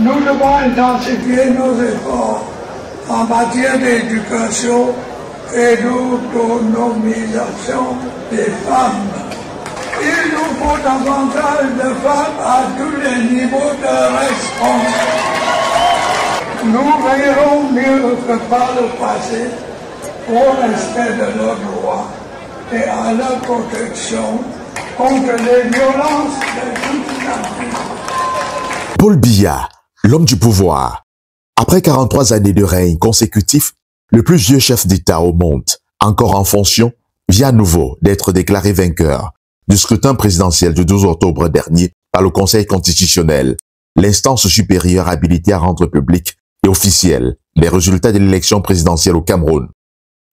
Nous devons intensifier nos efforts en matière d'éducation et d'autonomisation des femmes. Il nous faut davantage de femmes à tous les niveaux de réponse. Nous veillerons mieux que par le passé au respect de leurs droits et à leur protection contre les violences de toute nature. Paul Biya, l'homme du pouvoir. Après 43 années de règne consécutif, le plus vieux chef d'État au monde, encore en fonction, vient à nouveau d'être déclaré vainqueur du scrutin présidentiel du 12 octobre dernier par le Conseil constitutionnel, l'instance supérieure habilitée à rendre public et officiel les résultats de l'élection présidentielle au Cameroun.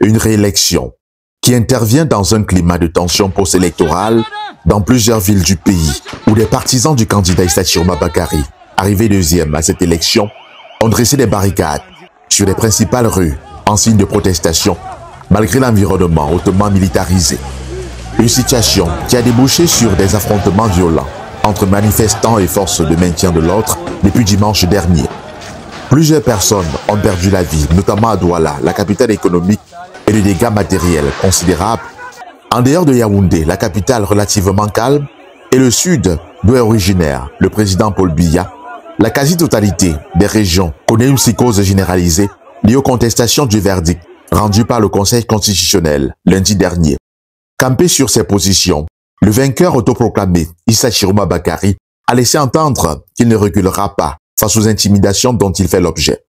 Une réélection qui intervient dans un climat de tension post-électorale dans plusieurs villes du pays où les partisans du candidat Issa Chiroma Bakary, arrivé deuxième à cette élection, ont dressé des barricades sur les principales rues en signe de protestation, malgré l'environnement hautement militarisé. Une situation qui a débouché sur des affrontements violents entre manifestants et forces de maintien de l'ordre depuis dimanche dernier. Plusieurs personnes ont perdu la vie, notamment à Douala, la capitale économique, et des dégâts matériels considérables. En dehors de Yaoundé, la capitale relativement calme, et le sud, d'où est originaire le président Paul Biya, la quasi-totalité des régions connaît une psychose généralisée liée aux contestations du verdict rendu par le Conseil constitutionnel lundi dernier. Campé sur ses positions, le vainqueur autoproclamé Issa Chiroma Bakary a laissé entendre qu'il ne reculera pas face aux intimidations dont il fait l'objet.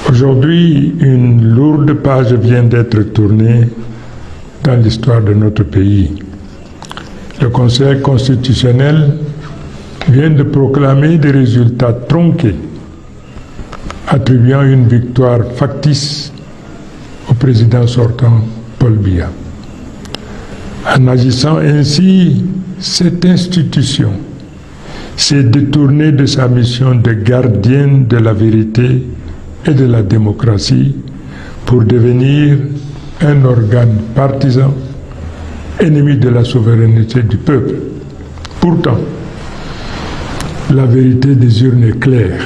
Aujourd'hui, une lourde page vient d'être tournée dans l'histoire de notre pays. Le Conseil constitutionnel vient de proclamer des résultats tronqués, attribuant une victoire factice au président sortant Paul Biya. En agissant ainsi, cette institution s'est détournée de sa mission de gardienne de la vérité et de la démocratie pour devenir un organe partisan, ennemi de la souveraineté du peuple. Pourtant, la vérité des urnes est claire.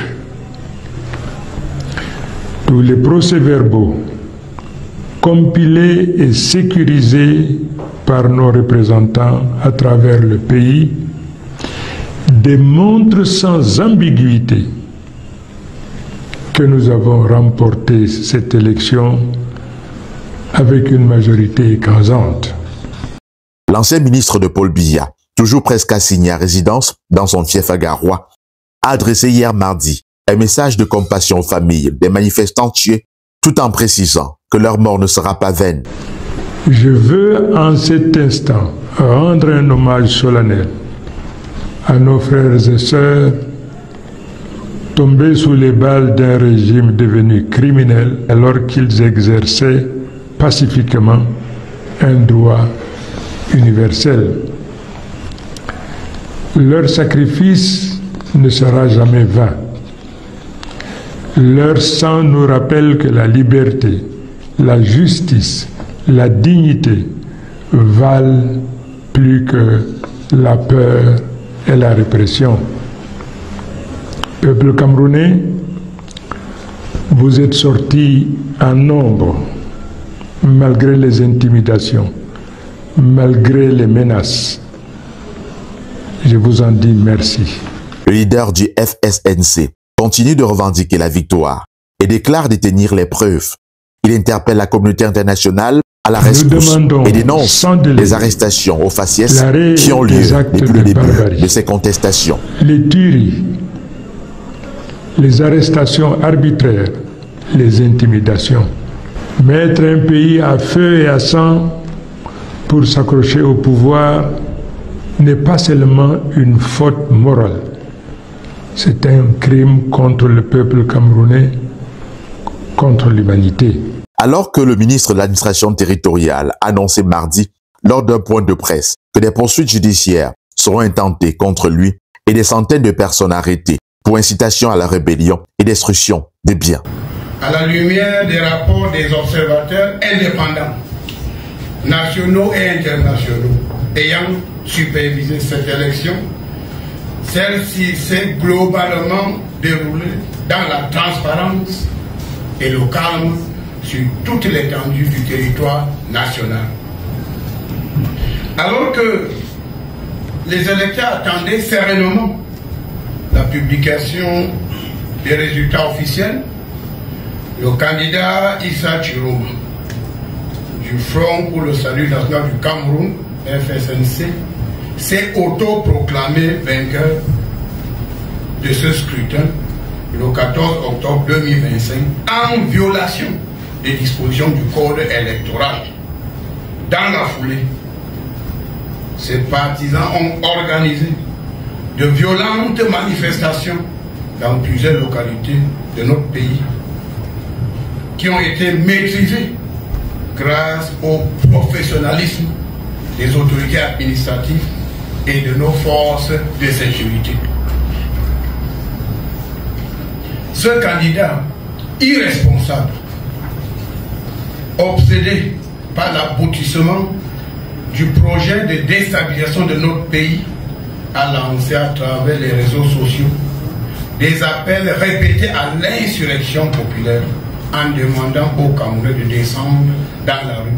Tous les procès-verbaux compilés et sécurisés par nos représentants à travers le pays démontrent sans ambiguïté que nous avons remporté cette élection avec une majorité écrasante. L'ancien ministre de Paul Biya, toujours presque assigné à résidence dans son fief à Garoua, a adressé hier mardi un message de compassion aux familles des manifestants tués, tout en précisant que leur mort ne sera pas vaine. Je veux en cet instant rendre un hommage solennel à nos frères et sœurs tombés sous les balles d'un régime devenu criminel alors qu'ils exerçaient pacifiquement un droit universel. Leur sacrifice ne sera jamais vain. Leur sang nous rappelle que la liberté, la justice, la dignité valent plus que la peur et la répression. Peuple camerounais, vous êtes sortis en nombre, malgré les intimidations, malgré les menaces. Je vous en dis merci. Le leader du FSNC continue de revendiquer la victoire et déclare détenir les preuves. Il interpelle la communauté internationale à la rescousse et dénonce les arrestations aux faciès qui ont lieu depuis le début de ces contestations. Les tueries, les arrestations arbitraires, les intimidations. Mettre un pays à feu et à sang pour s'accrocher au pouvoir n'est pas seulement une faute morale. C'est un crime contre le peuple camerounais, contre l'humanité. Alors que le ministre de l'administration territoriale a annoncé mardi, lors d'un point de presse, que des poursuites judiciaires seront intentées contre lui et des centaines de personnes arrêtées pour incitation à la rébellion et destruction des biens. À la lumière des rapports des observateurs indépendants, nationaux et internationaux, ayant supervisé cette élection, Celle-ci s'est globalement déroulée dans la transparence et le calme sur toute l'étendue du territoire national. Alors que les électeurs attendaient sereinement la publication des résultats officiels, le candidat Issa Chiroma du Front pour le Salut National du Cameroun, FSNC, s'est autoproclamé vainqueur de ce scrutin le 14 octobre 2025 en violation des dispositions du code électoral. Dans la foulée, ces partisans ont organisé de violentes manifestations dans plusieurs localités de notre pays qui ont été maîtrisées grâce au professionnalisme des autorités administratives et de nos forces de sécurité. Ce candidat irresponsable, obsédé par l'aboutissement du projet de déstabilisation de notre pays, a lancé à travers les réseaux sociaux des appels répétés à l'insurrection populaire en demandant aux Camerounais de descendre dans la rue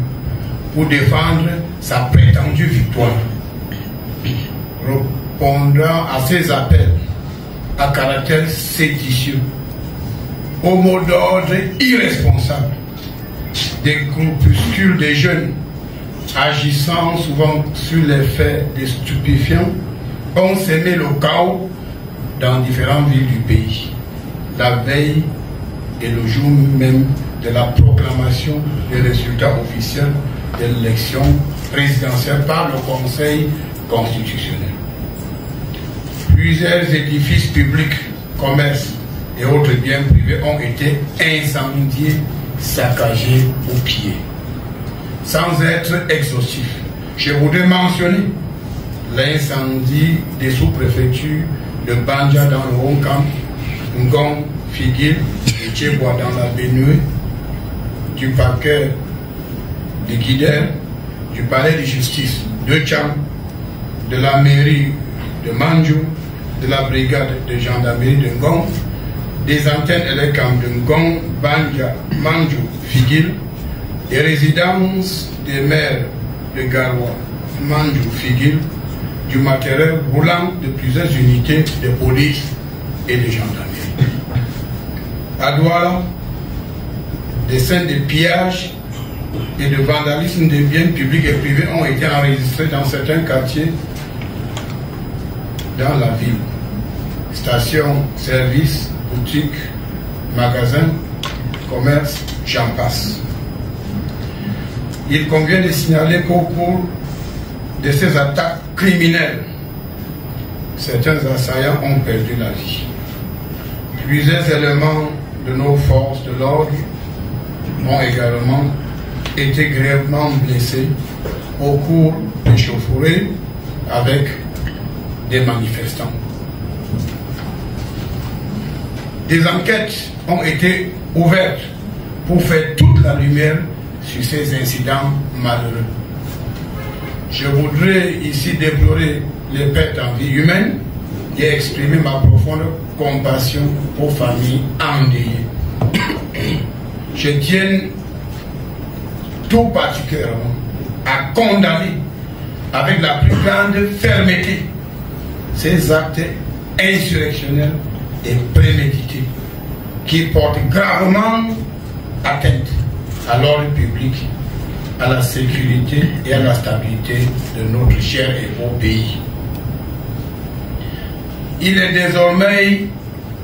pour défendre sa prétendue victoire. Répondant à ces appels à caractère séditieux, au mot d'ordre irresponsable, des groupuscules de jeunes agissant souvent sur les faits des stupéfiants ont semé le chaos dans différentes villes du pays, la veille et le jour même de la proclamation des résultats officiels de l'élection présidentielle par le Conseil constitutionnel. Plusieurs édifices publics, commerces et autres biens privés ont été incendiés, saccagés ou pillés. Sans être exhaustif, je voudrais mentionner l'incendie des sous-préfectures de Banja dans le Hong-Kong, Ngong, Figuil et Tchebois dans la Benue, du parquet de Guidel, du palais de justice de Tcham, de la mairie de Manjou, de la brigade de gendarmerie de Ngong, des antennes électriques de Ngong, Banja, Manjou, Figuil, des résidences des maires de Garoua, Manjou, Figuil, du matériel roulant de plusieurs unités de police et de gendarmerie. À Douala, des scènes de pillage et de vandalisme des biens publics et privés ont été enregistrés dans certains quartiers dans la ville. Stations, services, boutiques, magasins, commerces, j'en passe. Il convient de signaler qu'au cours de ces attaques criminelles, certains assaillants ont perdu la vie. Plusieurs éléments de nos forces de l'ordre ont également été grièvement blessés au cours de chauffourées avec des manifestants. Des enquêtes ont été ouvertes pour faire toute la lumière sur ces incidents malheureux. Je voudrais ici déplorer les pertes en vie humaine et exprimer ma profonde compassion aux familles endeuillées. Je tiens tout particulièrement à condamner avec la plus grande fermeté ces actes insurrectionnels et prémédités qui portent gravement atteinte à l'ordre public, à la sécurité et à la stabilité de notre cher et beau pays. Il est désormais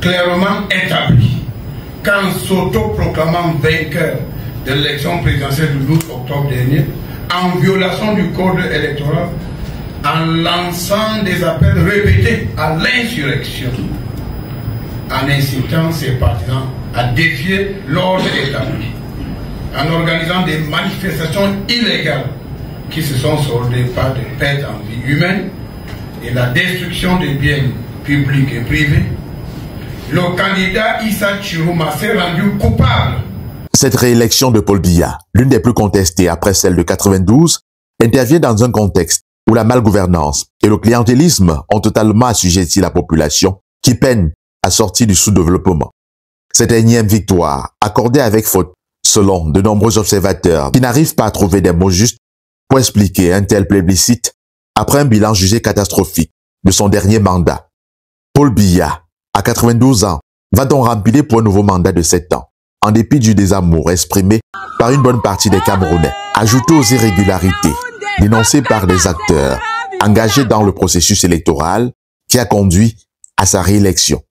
clairement établi qu'en s'autoproclamant vainqueur de l'élection présidentielle du 12 octobre dernier, en violation du code électoral, en lançant des appels répétés à l'insurrection, en incitant ses partisans à défier l'ordre établi, en organisant des manifestations illégales qui se sont soldées par des pertes en vie humaine et la destruction des biens publics et privés, le candidat Issa Chiroma s'est rendu coupable. Cette réélection de Paul Biya, l'une des plus contestées après celle de 92, intervient dans un contexte où la malgouvernance et le clientélisme ont totalement assujetti la population qui peine à sortir du sous-développement. Cette énième victoire, accordée avec faute, selon de nombreux observateurs qui n'arrivent pas à trouver des mots justes pour expliquer un tel plébiscite après un bilan jugé catastrophique de son dernier mandat. Paul Biya, à 92 ans, va donc remplir pour un nouveau mandat de 7 ans, en dépit du désamour exprimé par une bonne partie des Camerounais, ajouté aux irrégularités dénoncées par des acteurs engagés dans le processus électoral qui a conduit à sa réélection.